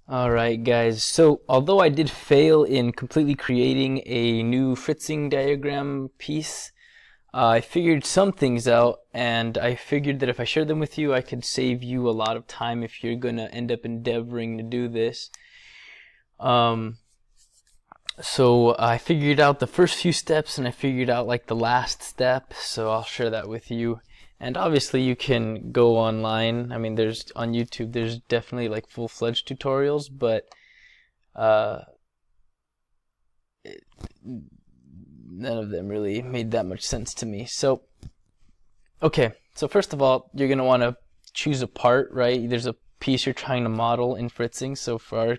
Alright guys, so although I did fail in completely creating a new fritzing diagram piece, I figured some things out, and I figured that if I shared them with you, I could save you a lot of time if you're gonna end up endeavoring to do this. Um, so I figured out the first few steps, and I figured out like the last step, so I'll share that with you. And obviously you can go online. I mean, there's on YouTube, there's definitely like full-fledged tutorials, but uh, none of them really made that much sense to me. So, okay, so first of all, you're going to want to choose a part, right? There's a piece you're trying to model in fritzing. So for our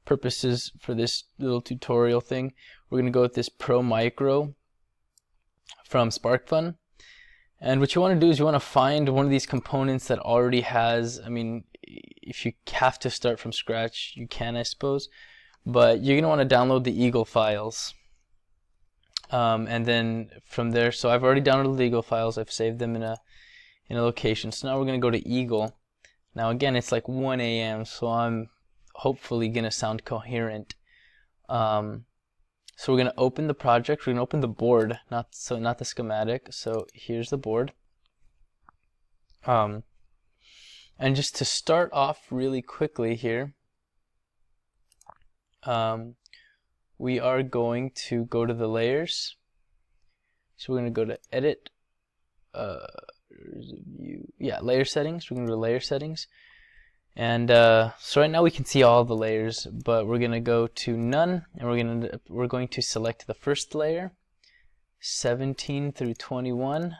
purposes for this little tutorial thing, we're going to go with this Pro Micro from SparkFun. And what you want to do is you want to find one of these components that already has, I mean, if you have to start from scratch, you can, I suppose. But you're going to want to download the Eagle files. And then from there, so I've already downloaded the Eagle files. I've saved them in a location. So now we're going to go to Eagle. Now again, it's like 1 a.m., so I'm hopefully going to sound coherent. So we're going to open the project. We're going to open the board, not the schematic. So here's the board. And just to start off really quickly here, we are going to go to the layers. So we're going to go to edit, view, layer settings. We're going to go to layer settings. And so right now we can see all the layers, but we're going to go to none, and we're going to select the first layer, 17 through 21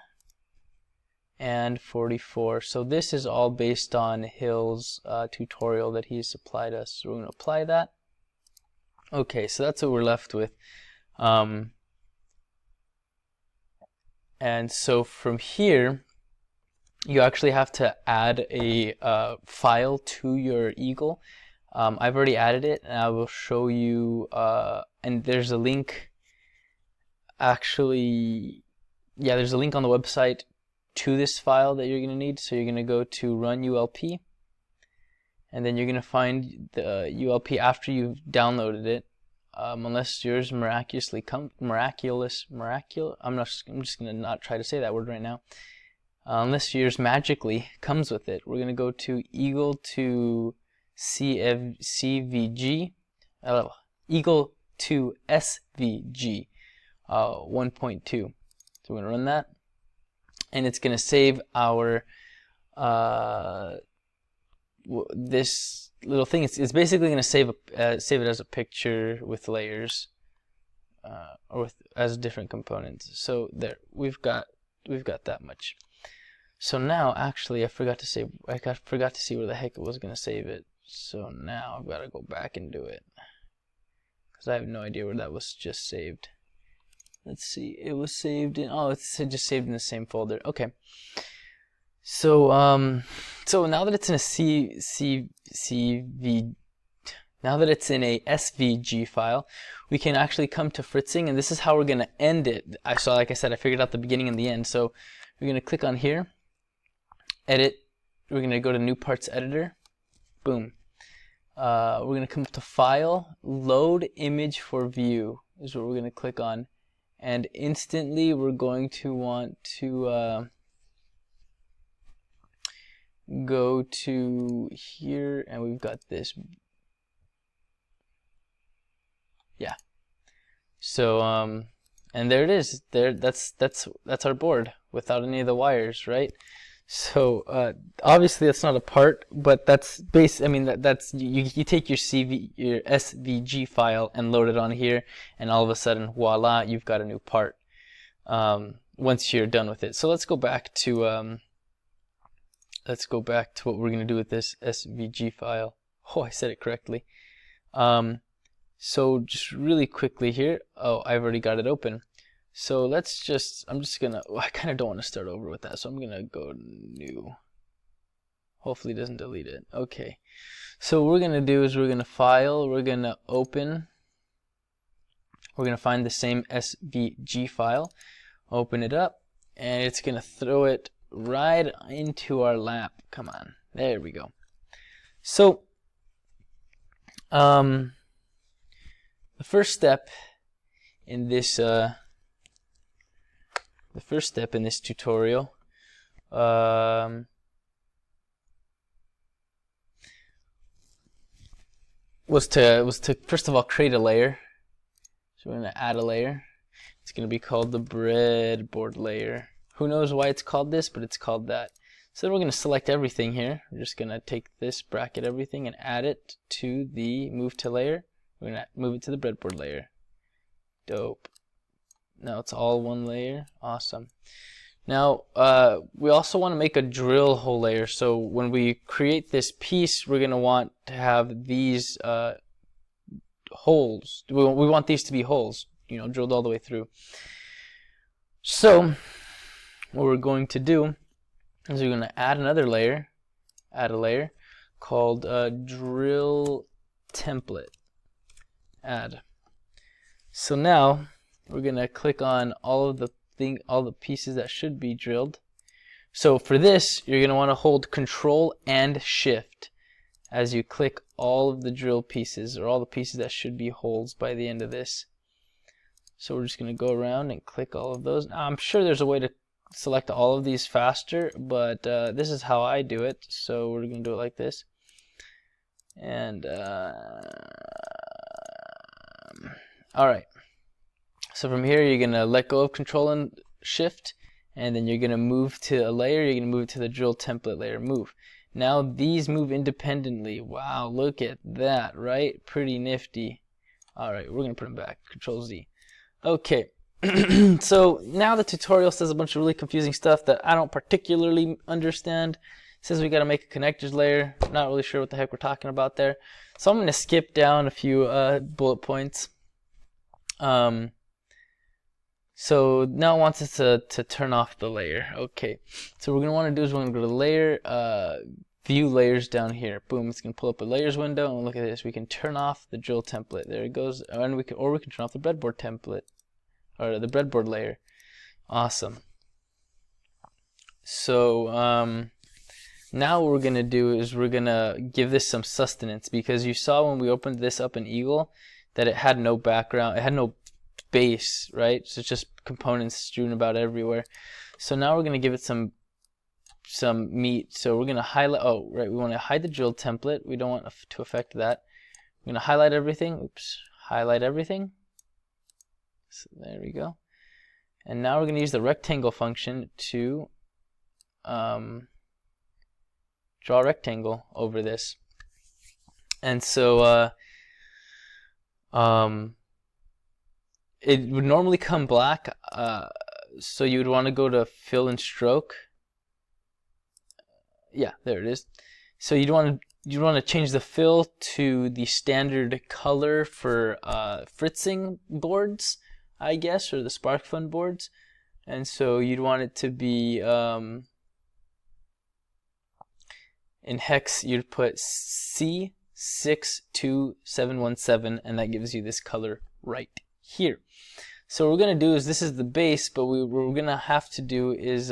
and 44. So this is all based on Hill's tutorial that he supplied us. So we're going to apply that. Okay, so that's what we're left with. And so from here, you actually have to add a file to your Eagle. I've already added it, and I will show you. And there's a link. Actually, yeah, there's a link on the website to this file that you're going to need. So you're going to go to Run ULP, and then you're going to find the ULP after you've downloaded it. Unless yours miraculously miraculous. I'm just going to not try to say that word right now. Unless yours magically comes with it. We're going to go to Eagle to CVG, Eagle to SVG 1.2. So we're going to run that, and it's going to save our this little thing. It's basically going to save it as a picture with layers, or as different components. So there, we've got that much. So now, actually, I forgot to see where the heck it was going to save it. So now I've got to go back and do it, because I have no idea where that was just saved. Let's see. It was saved in, oh, it's just saved in the same folder. Okay. So so now that it's in now that it's in a SVG file, we can actually come to fritzing, and this is how we're going to end it. Like I said, I figured out the beginning and the end. So we're going to click on here, edit. We're going to go to new parts editor. Boom. We're going to come to file, load image for view is what we're going to click on, and instantly we're going to want to go to here, and we've got this. Yeah. So and there it is. There, that's our board without any of the wires, right? So obviously that's not a part, but that's I mean that's you take your SVG file and load it on here, and all of a sudden, voila, you've got a new part. Once you're done with it. So let's go back to what we're going to do with this SVG file. Oh, I said it correctly. So just really quickly here. Oh, I've already got it open. So I'm just gonna, I kind of don't want to start over with that, so I'm gonna go new. Hopefully it doesn't delete it. Okay. So what we're gonna do is we're gonna file, we're gonna open, we're gonna find the same SVG file, open it up, and it's gonna throw it right into our lap. Come on, there we go. So The first step in this tutorial was to first of all create a layer. So we're going to add a layer. It's going to be called the breadboard layer. Who knows why it's called this, but it's called that. So then we're going to select everything here. We're just going to take this, bracket everything, and add it to the move to layer. We're going to move it to the breadboard layer. Dope. Now it's all one layer. Awesome. Now we also want to make a drill hole layer. So when we create this piece, we're going to want to have these holes. We want these to be holes, you know, drilled all the way through. So what we're going to do is we're going to add another layer, add a layer called drill template. Add. So now we're going to click on all of the pieces that should be drilled. So for this, you're going to want to hold Control and Shift as you click all of the drill pieces, or all the pieces that should be holes by the end of this. So we're just going to go around and click all of those. Now, I'm sure there's a way to select all of these faster, but this is how I do it. So we're going to do it like this. And alright. So from here, you're going to let go of Control and Shift, and then you're going to move to a layer. You're going to move to the drill template layer. Move. Now these move independently. Wow, look at that, right? Pretty nifty. Alright, we're going to put them back. Control Z. Okay. So now the tutorial says a bunch of really confusing stuff that I don't particularly understand. It says we got to make a connectors layer. I'm not really sure what the heck we're talking about there. So I'm going to skip down a few bullet points. So now it wants us to turn off the layer. Okay, so what we're going to want to do is we're going to go to layer, view layers down here. Boom, it's going to pull up a layers window, and look at this. We can turn off the drill template. There it goes. And we can turn off the breadboard template, or the breadboard layer. Awesome. So now what we're going to do is we're going to give this some sustenance, because you saw when we opened this up in Eagle that it had no background, it had no base, right? So it's just components strewn about everywhere. So now we're going to give it some meat. So we're going to highlight, oh right, we want to hide the drill template. We don't want to affect that. We're going to highlight everything. Oops, highlight everything. So there we go. And now we're going to use the rectangle function to draw a rectangle over this. And so it would normally come black, so you would want to go to fill and stroke. Yeah, there it is. So you'd want to change the fill to the standard color for fritzing boards, I guess, or the SparkFun boards. And so you'd want it to be in hex. You'd put C62717, and that gives you this color right here. So what we're going to do is, this is the base, but what we're going to have to do is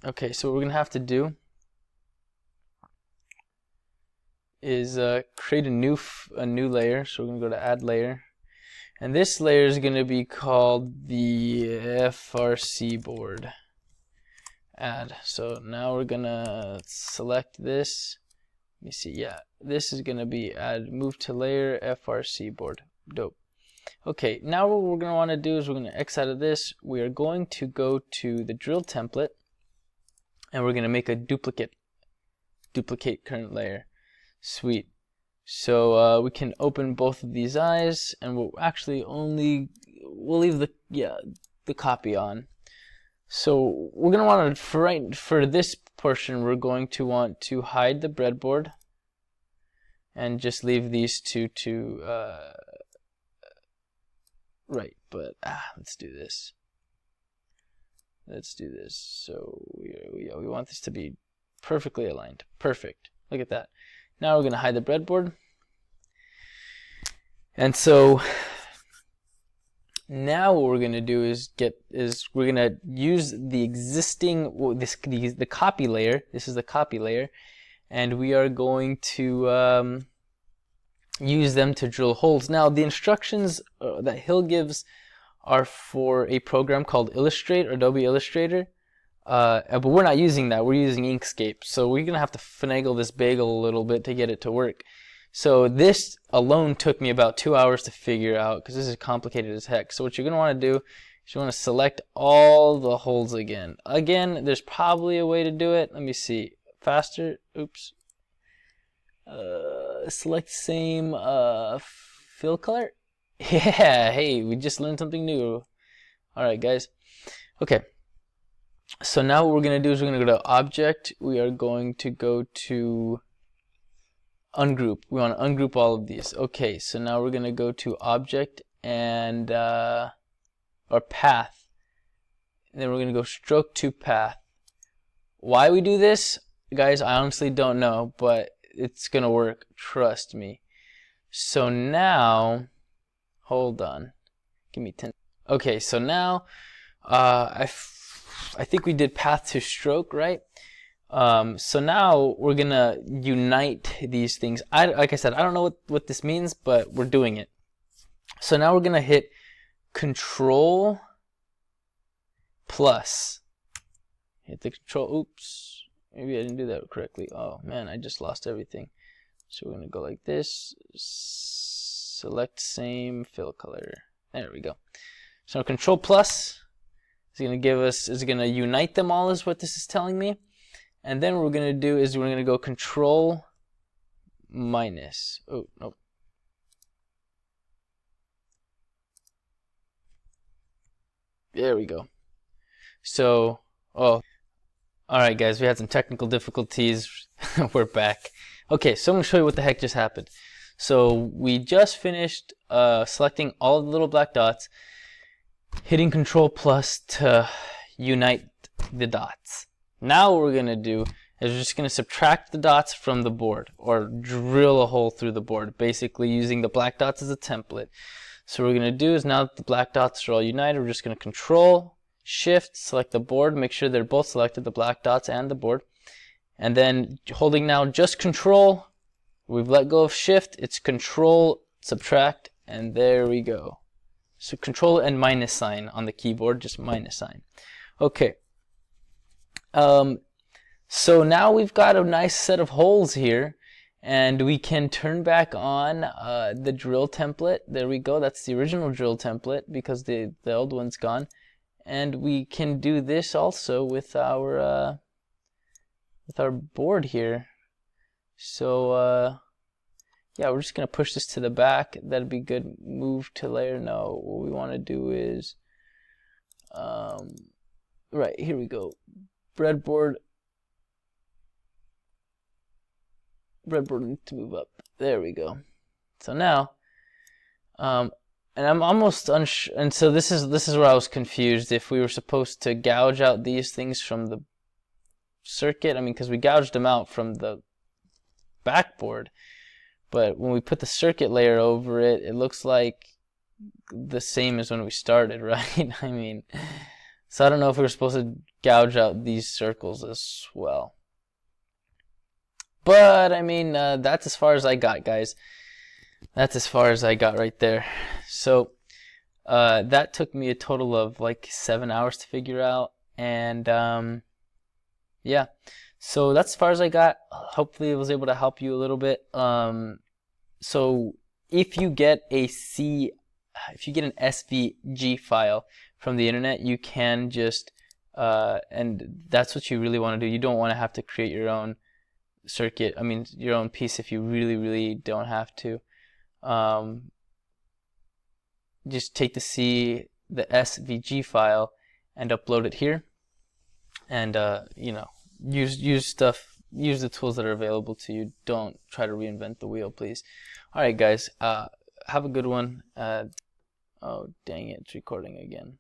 okay, so what we're going to have to do is create a new layer. So we're going to go to add layer, and this layer is going to be called the FRC board. Add. So now we're going to select this. Let me see, yeah, this is going to be add, move to layer, FRC board. Dope. Okay, now what we're going to want to do is we're going to X out of this. We are going to go to the drill template, and we're going to make a duplicate current layer. Sweet. So we can open both of these eyes, and we'll actually we'll leave the copy on. So we're going to want to, for this portion, we're going to want to hide the breadboard and just leave these two to right. But let's do this. So we want this to be perfectly aligned. Perfect. Look at that. Now we're going to hide the breadboard. And so Now what we're gonna do is we're gonna use the existing the copy layer. This is the copy layer, and we are going to use them to drill holes. Now the instructions that Hill gives are for a program called Illustrator, Adobe Illustrator, but we're not using that. We're using Inkscape, so we're gonna have to finagle this bagel a little bit to get it to work. So this alone took me about 2 hours to figure out, because this is complicated as heck. So what you're going to want to do is you want to select all the holes again. Again, there's probably a way to do it. Let me see. Faster. Oops. Select same fill color. Yeah, hey, we just learned something new. Alright, guys. Okay. So now what we're going to do is we're going to go to Object. We are going to go to Ungroup. We want to ungroup all of these. Okay, so now we're going to go to Object and or Path. And then we're going to go Stroke to Path. Why we do this, guys, I honestly don't know, but it's going to work. Trust me. So now, hold on. Give me 10. Okay, so now I think we did Path to Stroke, right? So now we're gonna unite these things. Like I said, I don't know what this means, but we're doing it. So now we're gonna hit Control plus. Hit the Control. Oops, maybe I didn't do that correctly. Oh man, I just lost everything. So we're gonna go like this. Select same fill color. There we go. So Control plus is gonna give us. Is gonna unite them all. Is what this is telling me. And then what we're going to do is we're going to go Control minus. Oh, no. There we go. So, alright guys, we had some technical difficulties. We're back. Okay, so I'm going to show you what the heck just happened. So we just finished selecting all the little black dots, hitting Control plus to unite the dots. Now what we're going to do is we're just going to subtract the dots from the board, or drill a hole through the board, basically using the black dots as a template. So what we're going to do is, now that the black dots are all united, we're just going to Control, Shift, select the board, make sure they're both selected, the black dots and the board. And then holding now just Control, we've let go of Shift, it's Control, subtract, and there we go. So Control and minus sign on the keyboard, just minus sign. Okay. So now we've got a nice set of holes here, and we can turn back on the drill template. There we go. That's the original drill template because the old one's gone. And we can do this also with our board here. So yeah, we're just gonna push this to the back. That'd be good. Move to layer. No, what we want to do is right here we go. Breadboard needs to move up. There we go. So now, and I'm almost unsure. And so this is where I was confused. If we were supposed to gouge out these things from the circuit, I mean, because we gouged them out from the backboard, but when we put the circuit layer over it, it looks like the same as when we started, right? I mean, so I don't know if we were supposed to gouge out these circles as well. But I mean, that's as far as I got, guys. That's as far as I got right there. So that took me a total of like 7 hours to figure out, and yeah. So that's as far as I got. Hopefully, I was able to help you a little bit. So if you get an SVG file from the internet, you can just and that's what you really want to do. You don't want to have to create your own circuit. I mean, your own piece if you really don't have to. Just take the SVG file and upload it here, and you know, use the tools that are available to you. Don't try to reinvent the wheel, please. All right, guys, have a good one. Oh dang it, it's recording again.